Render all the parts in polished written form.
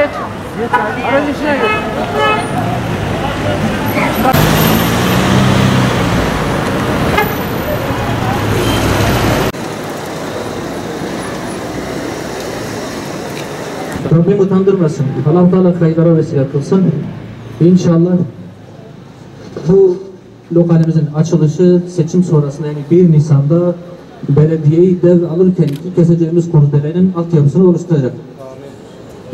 geç. Aracın içine geç. Rabbim utandırmasın. Allah Teala hayırlara vesile kılsın. İnşallah bu lokalimizin açılışı seçim sonrasında yani 1 Nisan'da belediyeyi devralırken ilk keseceğimiz kurdelenin altyapısını oluşturacak.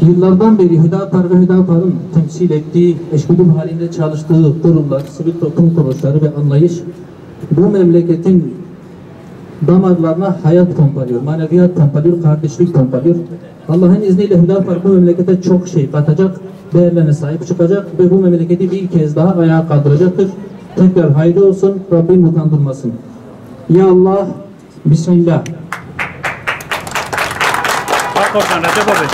Yıllardan beri Hüdapar ve Hüdapar'ın temsil ettiği, eşgüdüm halinde çalıştığı kurumlar, sivil toplum kuruluşları ve anlayış bu memleketin damarlarına hayat pompalıyor, maneviyat pompalıyor, kardeşlik pompalıyor. Allah'ın izniyle Hüdapar bu memlekete çok şey katacak, değerlerine sahip çıkacak ve bu memleketi bir kez daha ayağa kaldıracaktır. Tekrar hayırlı olsun, Rabbim utandırmasın. Ya Allah, Bismillah. Bak oradan Recep abi.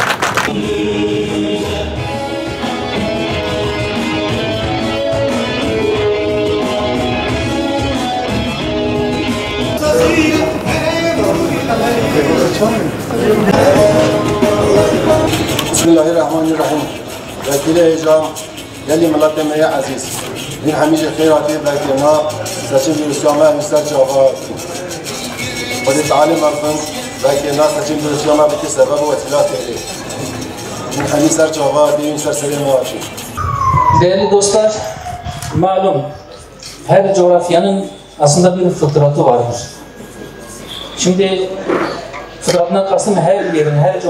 Bismillahirrahmanirrahim. Vekile icra, yali milletime ya aziz. Din hamice khairati vekilna, seçim bir İslam'a misal cevap. Vadi talim arfın, vekilna seçim bir İslam'a bitti sebep ve tilat edildi. Din hamice cevap, din serseri maaşı. Değerli dostlar, malum her coğrafyanın aslında bir fıtratı vardır. Şimdi fıtratından kastım her yerin, her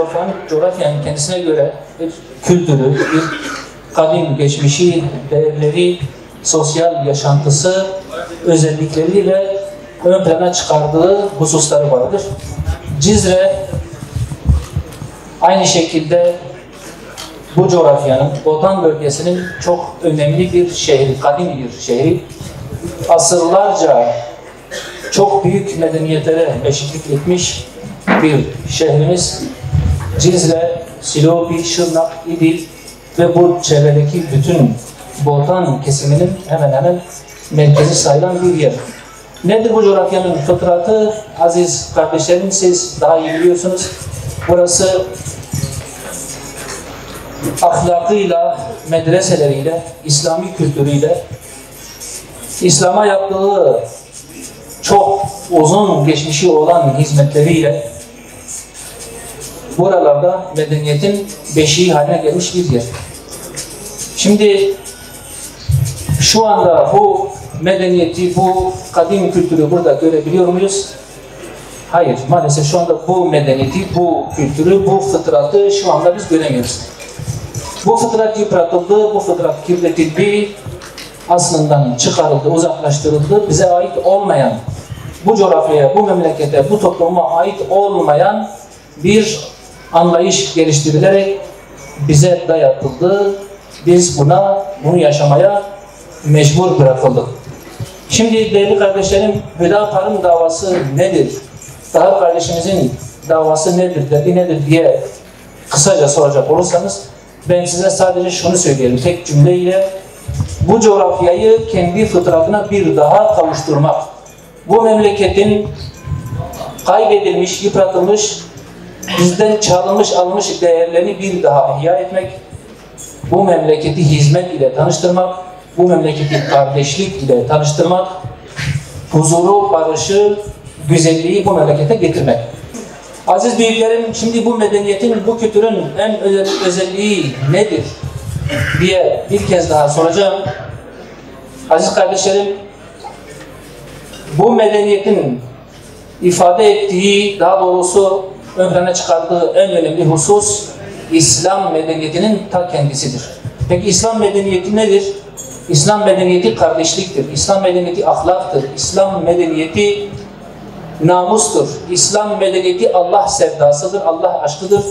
coğrafyanın kendisine göre bir kültürü, bir kadim geçmişi, değerleri, sosyal yaşantısı, özellikleriyle ön plana çıkardığı hususları vardır. Cizre aynı şekilde bu coğrafyanın, Botan bölgesinin çok önemli bir şehri, kadim bir şehri. Asırlarca çok büyük medeniyetlere eşitlik etmiş bir şehrimiz. Cizre, Silopi, Şırnak, İdil ve bu çevredeki bütün Botan kesiminin hemen hemen merkezi sayılan bir yer. Nedir bu coğrafyanın fıtratı? Aziz kardeşlerim, siz daha iyi biliyorsunuz. Burası ahlakıyla, medreseleriyle, İslami kültürüyle, İslam'a yaptığı çok uzun geçmişi olan hizmetleriyle buralarda medeniyetin beşiği haline gelmiş bir yer. Şimdi şu anda bu medeniyeti, bu kadim kültürü burada görebiliyor muyuz? Hayır, maalesef şu anda bu medeniyeti, bu kültürü, bu fıtratı şu anda biz göremiyoruz. Bu fıtrat yıpratıldı, bu fıtrat kirletildi, aslından çıkarıldı, uzaklaştırıldı. Bize ait olmayan, bu coğrafyaya, bu memlekete, bu topluma ait olmayan bir anlayış geliştirilerek bize dayatıldı. Biz bunu yaşamaya mecbur bırakıldık. Şimdi değerli kardeşlerim, Hüdapar'ın davası nedir? Tahir kardeşimizin davası nedir, derdi nedir diye kısaca soracak olursanız, ben size sadece şunu söyleyelim, tek cümleyle: bu coğrafyayı kendi fıtratına bir daha kavuşturmak, bu memleketin kaybedilmiş, yıpratılmış, bizden çalınmış, alınmış değerlerini bir daha ihya etmek, bu memleketi hizmet ile tanıştırmak, bu memleketi kardeşlik ile tanıştırmak, huzuru, barışı, güzelliği bu memlekete getirmek. Aziz büyüklerim, şimdi bu medeniyetin, bu kültürün en özelliği nedir diye bir kez daha soracağım. Aziz kardeşlerim, bu medeniyetin ifade ettiği, daha doğrusu ön plana çıkardığı en önemli husus İslam medeniyetinin ta kendisidir. Peki İslam medeniyeti nedir? İslam medeniyeti kardeşliktir. İslam medeniyeti ahlaktır. İslam medeniyeti namustur. İslam medeniyeti Allah sevdasıdır, Allah aşkıdır.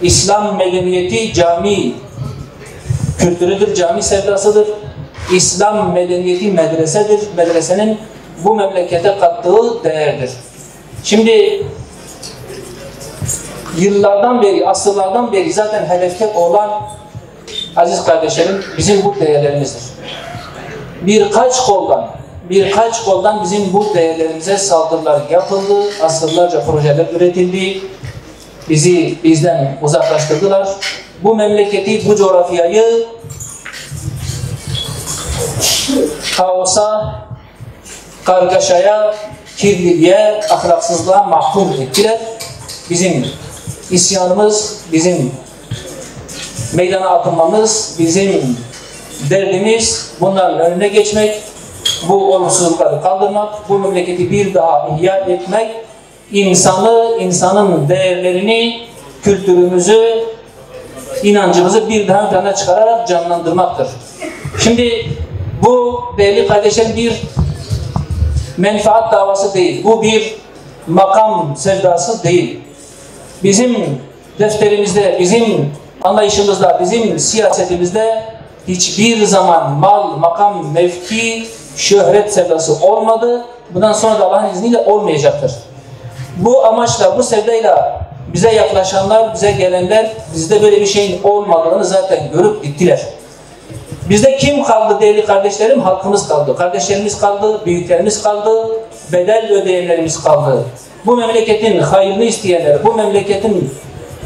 İslam medeniyeti cami kültürüdür, cami sevdasıdır. İslam medeniyeti medresedir. Medresenin bu memlekete kattığı değerdir. Şimdi yıllardan beri, asırlardan beri zaten hedefte olan aziz kardeşlerim bizim bu değerlerimizdir. Birkaç koldan bizim bu değerlerimize saldırılar yapıldı, asırlarca projeler üretildi, bizi bizden uzaklaştırdılar bu memleketi, bu coğrafyayı kaosa, kargaşaya, kirliliğe, ahlaksızlığa mahkum ettiler. Bizim isyanımız, bizim meydana atılmamız, bizim derdimiz bunların önüne geçmek, bu olumsuzlukları kaldırmak, bu memleketi bir daha ihya etmek, insanın değerlerini, kültürümüzü, inancımızı bir daha ön plana çıkararak canlandırmaktır. Şimdi bu değerli kardeşlerim bir menfaat davası değil, bu bir makam sevdası değil. Bizim defterimizde, bizim anlayışımızda, bizim siyasetimizde hiçbir zaman mal, makam, mevki, şöhret sevdası olmadı. Bundan sonra da Allah'ın izniyle olmayacaktır. Bu amaçla, bu sevdayla bize yaklaşanlar, bize gelenler, bizde böyle bir şeyin olmadığını zaten görüp gittiler. Bizde kim kaldı değerli kardeşlerim? Halkımız kaldı, kardeşlerimiz kaldı, büyüklerimiz kaldı, bedel ödeyenlerimiz kaldı. Bu memleketin hayrını isteyenler, bu memleketin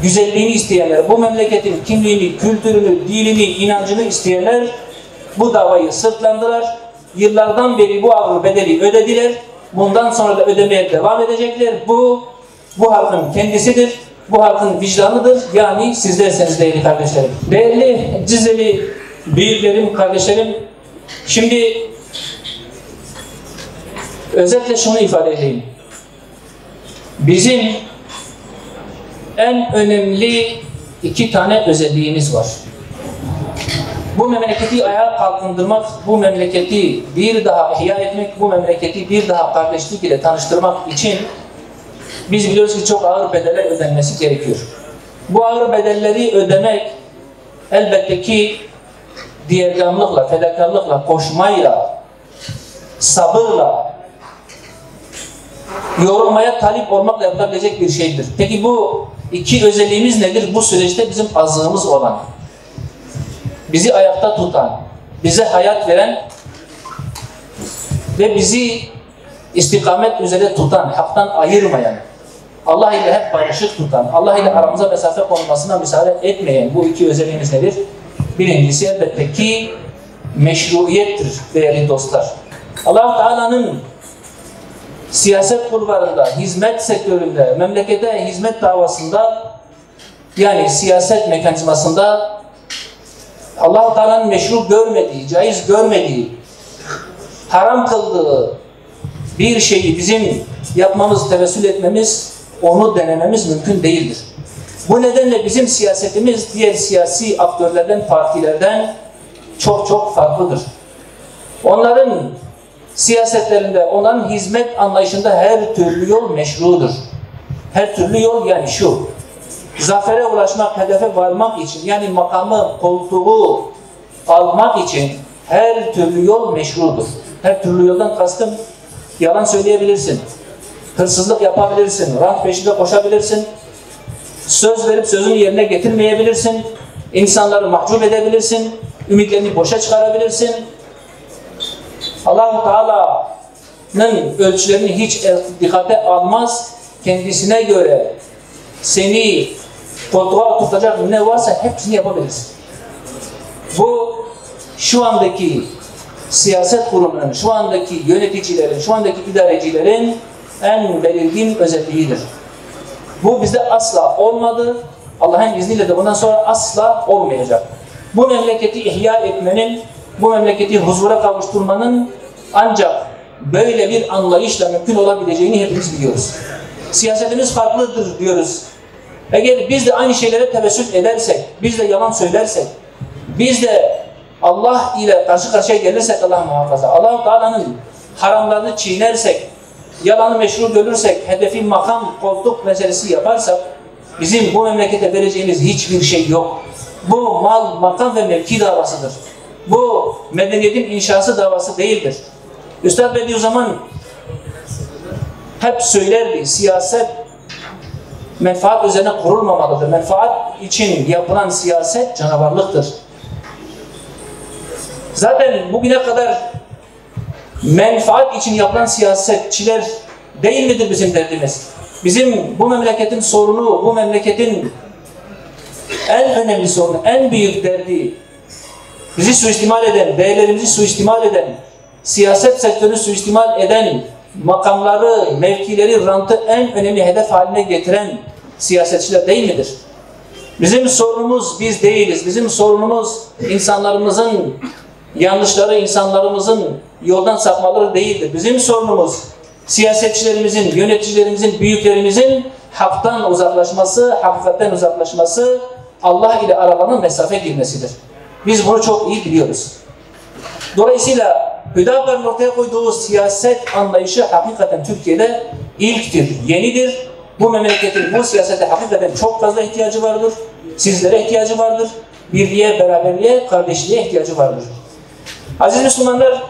güzelliğini isteyenler, bu memleketin kimliğini, kültürünü, dilini, inancını isteyenler bu davayı sırtlandılar. Yıllardan beri bu ağır bedeli ödediler. Bundan sonra da ödemeye devam edecekler. Bu halkın kendisidir. Bu halkın vicdanıdır. Yani sizlerseniz değerli kardeşlerim. Değerli Cizreli büyüklerim, kardeşlerim. Şimdi özetle şunu ifade edeyim. Bizim en önemli iki tane özelliğimiz var. Bu memleketi ayağa kalkındırmak, bu memleketi bir daha ihya etmek, bu memleketi bir daha kardeşlik ile tanıştırmak için biz biliyoruz ki çok ağır bedeller ödenmesi gerekiyor. Bu ağır bedelleri ödemek elbette ki diğergamlıkla, fedakarlıkla, koşmayla, sabırla, yorulmaya talip olmakla yapılabilecek bir şeydir. Peki bu iki özelliğimiz nedir? Bu süreçte bizim azığımız olan, bizi ayakta tutan, bize hayat veren ve bizi istikamet üzere tutan, haktan ayırmayan, Allah ile hep barışık tutan, Allah ile aramıza mesafe konulmasına müsaade etmeyen bu iki özelliğimiz nedir? Birincisi elbette ki meşruiyettir değerli dostlar. Allah-u Teala'nın siyaset kulvarında, hizmet sektöründe, memlekete hizmet davasında, yani siyaset mekanizmasında Allah-u Teala'nın meşru görmediği, caiz görmediği, haram kıldığı bir şeyi bizim yapmamız, tevessül etmemiz, onu denememiz mümkün değildir. Bu nedenle bizim siyasetimiz diğer siyasi aktörlerden, partilerden çok çok farklıdır. Onların siyasetlerinde, onların hizmet anlayışında her türlü yol meşrudur. Her türlü yol yani şu: zafere ulaşmak, hedefe varmak için, yani makamı, koltuğu almak için her türlü yol meşrudur. Her türlü yoldan kastım, yalan söyleyebilirsin, hırsızlık yapabilirsin, rant peşinde koşabilirsin, söz verip sözünü yerine getirmeyebilirsin, insanları mahcup edebilirsin, ümitlerini boşa çıkarabilirsin. Allah-u Teala'nın ölçülerini hiç dikkate almaz, kendisine göre seni koltuğa oturtacak ne varsa hepsini yapabilirsin. Bu şu andaki siyaset kurumlarının, şu andaki yöneticilerin, şu andaki idarecilerin en belirgin özelliğidir. Bu bizde asla olmadı. Allah'ın izniyle de bundan sonra asla olmayacak. Bu memleketi ihya etmenin, bu memleketi huzura kavuşturmanın ancak böyle bir anlayışla mümkün olabileceğini hepimiz biliyoruz. Siyasetimiz farklıdır diyoruz. Eğer biz de aynı şeylere tevessül edersek, biz de yalan söylersek, biz de Allah ile karşı karşıya gelirsek, Allah muhafaza, Allah-u Teala'nın haramlarını çiğnersek, yalanı meşru görürsek, hedefi makam, koltuk meselesi yaparsak, bizim bu memlekete vereceğimiz hiçbir şey yok. Bu mal, makam ve mevki davasıdır. Bu medeniyetin inşası davası değildir. Üstad Bediüzzaman hep söylerdi, siyaset menfaat üzerine kurulmamalıdır. Menfaat için yapılan siyaset canavarlıktır. Zaten bugüne kadar menfaat için yapılan siyasetçiler değil midir bizim derdimiz? Bizim bu memleketin sorunu, bu memleketin en önemli sorun, en büyük derdi, bizi suistimal eden, değerlerimizi suistimal eden, siyaset sektörünü suistimal eden, makamları, mevkileri, rantı en önemli hedef haline getiren siyasetçiler değil midir? Bizim sorunumuz biz değiliz. Bizim sorunumuz insanlarımızın yanlışları, insanlarımızın yoldan sapmaları değildir. Bizim sorunumuz siyasetçilerimizin, yöneticilerimizin, büyüklerimizin haktan uzaklaşması, hakikatten uzaklaşması, Allah ile aralarına mesafe girmesidir. Biz bunu çok iyi biliyoruz. Dolayısıyla Hüdapar'ın ortaya koyduğu siyaset anlayışı hakikaten Türkiye'de ilktir, yenidir. Bu memleketin bu siyasete hakikaten çok fazla ihtiyacı vardır. Sizlere ihtiyacı vardır. Birliğe, beraberliğe, kardeşliğe ihtiyacı vardır. Aziz Müslümanlar,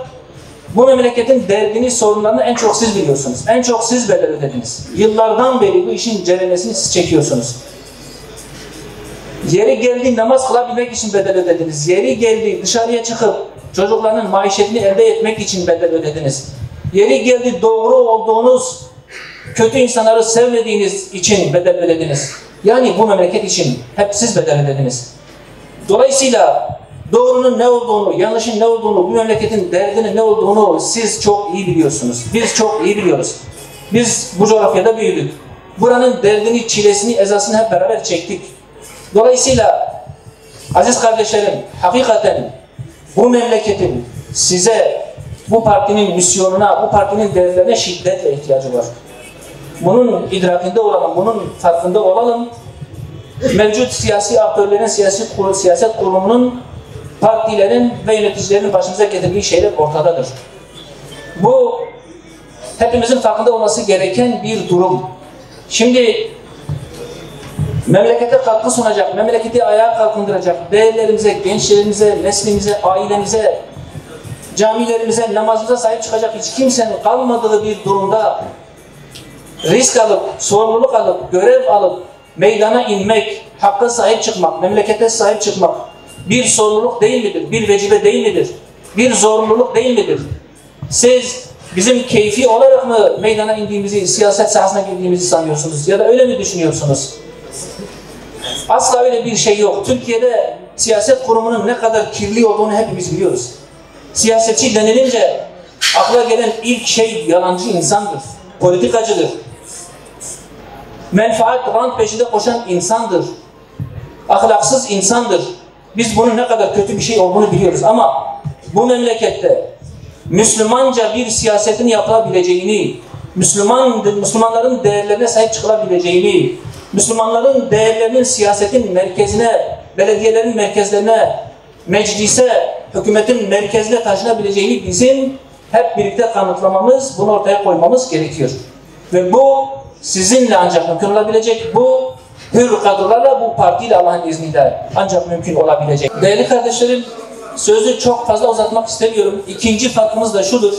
bu memleketin derdini, sorunlarını en çok siz biliyorsunuz. En çok siz bedel ödediniz. Yıllardan beri bu işin ceremesini siz çekiyorsunuz. Yeri geldi namaz kılabilmek için bedel ödediniz. Yeri geldi dışarıya çıkıp çocuklarının maişetini elde etmek için bedel ödediniz. Yeri geldi doğru olduğunuz, kötü insanları sevmediğiniz için bedel ödediniz. Yani bu memleket için hep siz bedel ödediniz. Dolayısıyla doğrunun ne olduğunu, yanlışın ne olduğunu, bu memleketin derdinin ne olduğunu siz çok iyi biliyorsunuz. Biz çok iyi biliyoruz. Biz bu coğrafyada büyüdük. Buranın derdini, çilesini, ezasını hep beraber çektik. Dolayısıyla aziz kardeşlerim, hakikaten bu memleketin size, bu partinin misyonuna, bu partinin değerlerine şiddetle ihtiyacı var. Bunun idrakinde olalım, bunun farkında olalım. Mevcut siyasi aktörlerin, siyaset kurumunun, partilerin ve yöneticilerin başımıza getirdiği şeyler ortadadır. Bu hepimizin farkında olması gereken bir durum. Şimdi memlekete katkı sunacak, memleketi ayağa kalkındıracak, değerlerimize, gençlerimize, neslimize, ailemize, camilerimize, namazımıza sahip çıkacak hiç kimsenin kalmadığı bir durumda risk alıp, sorumluluk alıp, görev alıp, meydana inmek, hakka sahip çıkmak, memlekete sahip çıkmak bir sorumluluk değil midir? Bir vecibe değil midir? Bir zorunluluk değil midir? Siz bizim keyfi olarak mı meydana indiğimizi, siyaset sahasına girdiğimizi sanıyorsunuz? Ya da öyle mi düşünüyorsunuz? Asla öyle bir şey yok. Türkiye'de siyaset kurumunun ne kadar kirli olduğunu hepimiz biliyoruz. Siyasetçi denilince akla gelen ilk şey yalancı insandır, politikacıdır. Menfaat, rant peşinde koşan insandır. Ahlaksız insandır. Biz bunun ne kadar kötü bir şey olduğunu biliyoruz ama bu memlekette Müslümanca bir siyasetin yapılabileceğini, Müslümanların değerlerine sahip çıkılabileceğini, Müslümanların değerlerinin siyasetin merkezine, belediyelerin merkezlerine, meclise, hükümetin merkezine taşınabileceğini bizim hep birlikte kanıtlamamız, bunu ortaya koymamız gerekiyor. Ve bu sizinle ancak mümkün olabilecek, bu hür kadrolarla, bu partiyle Allah'ın izniyle ancak mümkün olabilecek. Değerli kardeşlerim, sözü çok fazla uzatmak istemiyorum. İkinci farkımız da şudur.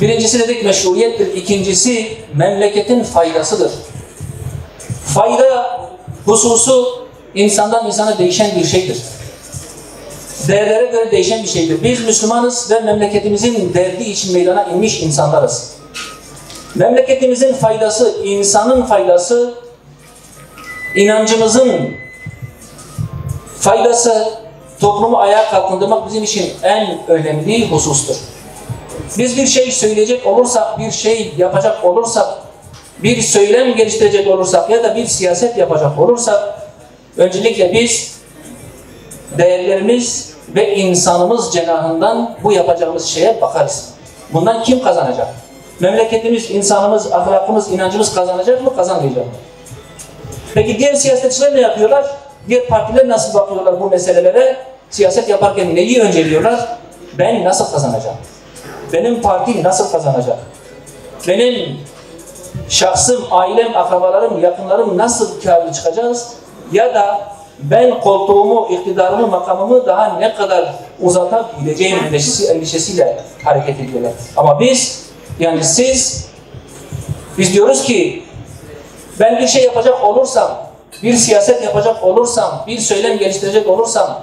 Birincisi dedik meşruiyettir, ikincisi memleketin faydasıdır. Fayda hususu insandan insana değişen bir şeydir. Değerlere göre değişen bir şeydir. Biz Müslümanız ve memleketimizin derdi için meydana inmiş insanlarız. Memleketimizin faydası, insanın faydası, inancımızın faydası, toplumu ayağa kalkındırmak bizim için en önemli husustur. Biz bir şey söyleyecek olursak, bir şey yapacak olursak, bir söylem geliştirecek olursak ya da bir siyaset yapacak olursak, öncelikle biz değerlerimiz ve insanımız cenahından bu yapacağımız şeye bakarız. Bundan kim kazanacak? Memleketimiz, insanımız, ahlakımız, inancımız kazanacak mı, kazanmayacak mı? Peki diğer siyasetçiler ne yapıyorlar? Diğer partiler nasıl bakıyorlar bu meselelere? Siyaset yaparken neyi önceliyorlar? Ben nasıl kazanacağım? Benim partim nasıl kazanacak? Benim şahsım, ailem, akrabalarım, yakınlarım nasıl kârlı çıkacağız? Ya da ben koltuğumu, iktidarımı, makamımı daha ne kadar uzatabileceğim endişesiyle hareket ediyorlar. Ama biz, yani siz, biz diyoruz ki ben bir şey yapacak olursam, bir siyaset yapacak olursam, bir söylem geliştirecek olursam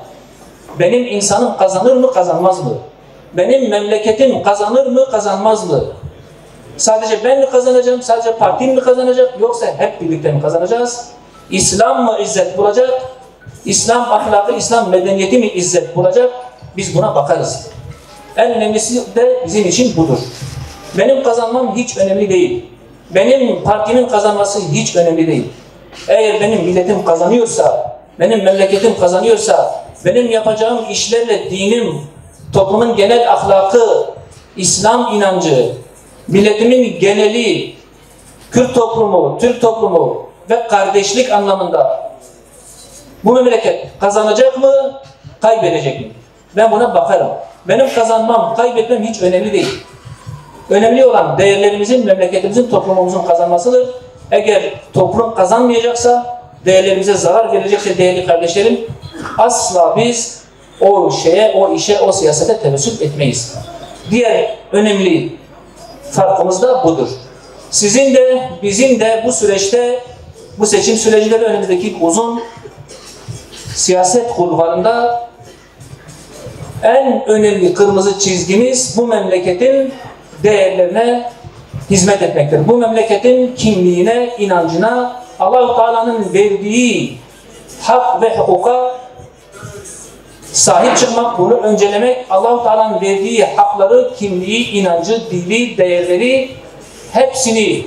benim insanım kazanır mı, kazanmaz mı? Benim memleketim kazanır mı, kazanmaz mı? Sadece ben mi kazanacağım, sadece partim mi kazanacak, yoksa hep birlikte mi kazanacağız? İslam mı izzet bulacak? İslam ahlakı, İslam medeniyeti mi izzet bulacak? Biz buna bakarız. En önemlisi de bizim için budur. Benim kazanmam hiç önemli değil. Benim partimin kazanması hiç önemli değil. Eğer benim milletim kazanıyorsa, benim memleketim kazanıyorsa, benim yapacağım işlerle dinim, toplumun genel ahlakı, İslam inancı, milletimin geneli, Kürt toplumu, Türk toplumu ve kardeşlik anlamında bu memleket kazanacak mı, kaybedecek mi? Ben buna bakarım. Benim kazanmam, kaybetmem hiç önemli değil. Önemli olan değerlerimizin, memleketimizin, toplumumuzun kazanmasıdır. Eğer toplum kazanmayacaksa, değerlerimize zarar verecekse değerli kardeşlerim, asla biz o şeye, o işe, o siyasete tevessül etmeyiz. Diğer önemli farkımız da budur. Sizin de, bizim de bu süreçte, bu seçim sürecinde ve önümüzdeki uzun siyaset kulvarında en önemli kırmızı çizgimiz bu memleketin değerlerine hizmet etmektir. Bu memleketin kimliğine, inancına, Allah-u Teala'nın verdiği hak ve hukuka sahip çıkmak, bunu öncelemek, Allah-u Teala'nın verdiği hakları, kimliği, inancı, dili, değerleri hepsini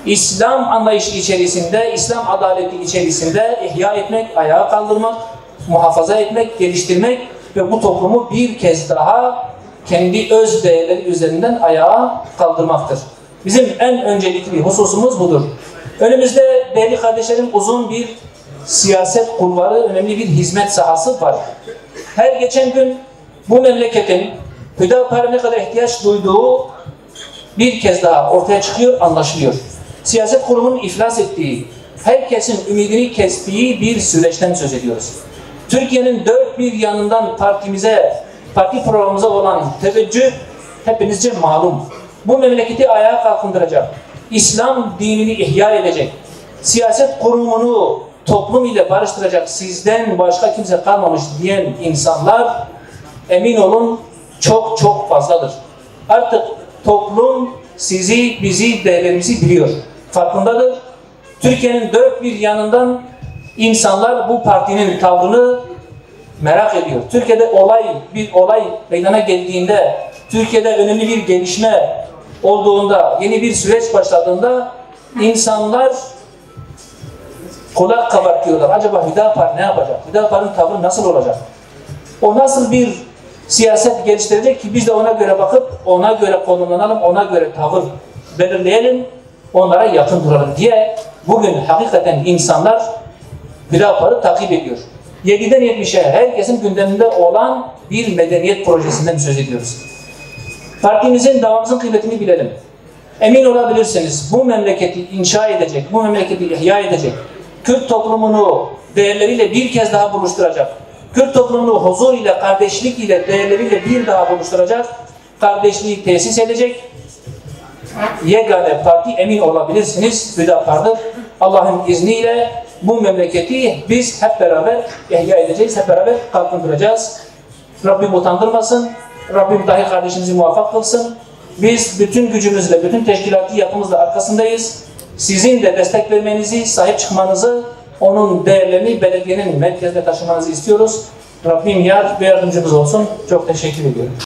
İslam anlayışı içerisinde, İslam adaleti içerisinde ihya etmek, ayağa kaldırmak, muhafaza etmek, geliştirmek ve bu toplumu bir kez daha kendi öz değerleri üzerinden ayağa kaldırmaktır. Bizim en öncelikli hususumuz budur. Önümüzde değerli kardeşlerim uzun bir siyaset kulvarı, önemli bir hizmet sahası var. Her geçen gün bu memleketin Hüdapar'a ne kadar ihtiyaç duyduğu bir kez daha ortaya çıkıyor, anlaşılıyor. Siyaset kurumunun iflas ettiği, herkesin ümidini kestiği bir süreçten söz ediyoruz. Türkiye'nin dört bir yanından partimize, parti programımıza olan teveccüh hepinizce malum. Bu memleketi ayağa kalkındıracak, İslam dinini ihya edecek, siyaset kurumunu toplum ile barıştıracak, sizden başka kimse kalmamış diyen insanlar emin olun çok çok fazladır. Artık toplum sizi, bizi, değerlerimizi biliyor, farkındadır. Türkiye'nin dört bir yanından insanlar bu partinin tavrını merak ediyor. Türkiye'de bir olay meydana geldiğinde, Türkiye'de önemli bir gelişme olduğunda, yeni bir süreç başladığında insanlar kulak kabartıyorlar. Acaba Hüdapar ne yapacak? Hüdapar'ın tavrı nasıl olacak? O nasıl bir siyaset geliştirecek ki biz de ona göre bakıp, ona göre konumlanalım, ona göre tavır belirleyelim, onlara yakın duralım diye bugün hakikaten insanlar Hüdapar'ı takip ediyor. 7'den 70'e herkesin gündeminde olan bir medeniyet projesinden söz ediyoruz. Partimizin, davamızın kıymetini bilelim. Emin olabilirsiniz bu memleketi inşa edecek, bu memleketi ihya edecek, Kürt toplumunu değerleriyle bir kez daha buluşturacak, Kürt toplumunu huzur ile, kardeşlik ile, değerleriyle bir daha buluşturacak, kardeşliği tesis edecek yegane parti emin olabilirsiniz Hüdapar'dır. Allah'ın izniyle bu memleketi biz hep beraber ihya edeceğiz, hep beraber kalkındıracağız. Rabbim utandırmasın, Rabbim dahi kardeşimizi muvaffak kılsın. Biz bütün gücümüzle, bütün teşkilatı yapımızla arkasındayız. Sizin de destek vermenizi, sahip çıkmanızı, onun değerlerini belediyenin merkezine taşımanızı istiyoruz. Rabbim yar ve yardımcımız olsun. Çok teşekkür ediyorum.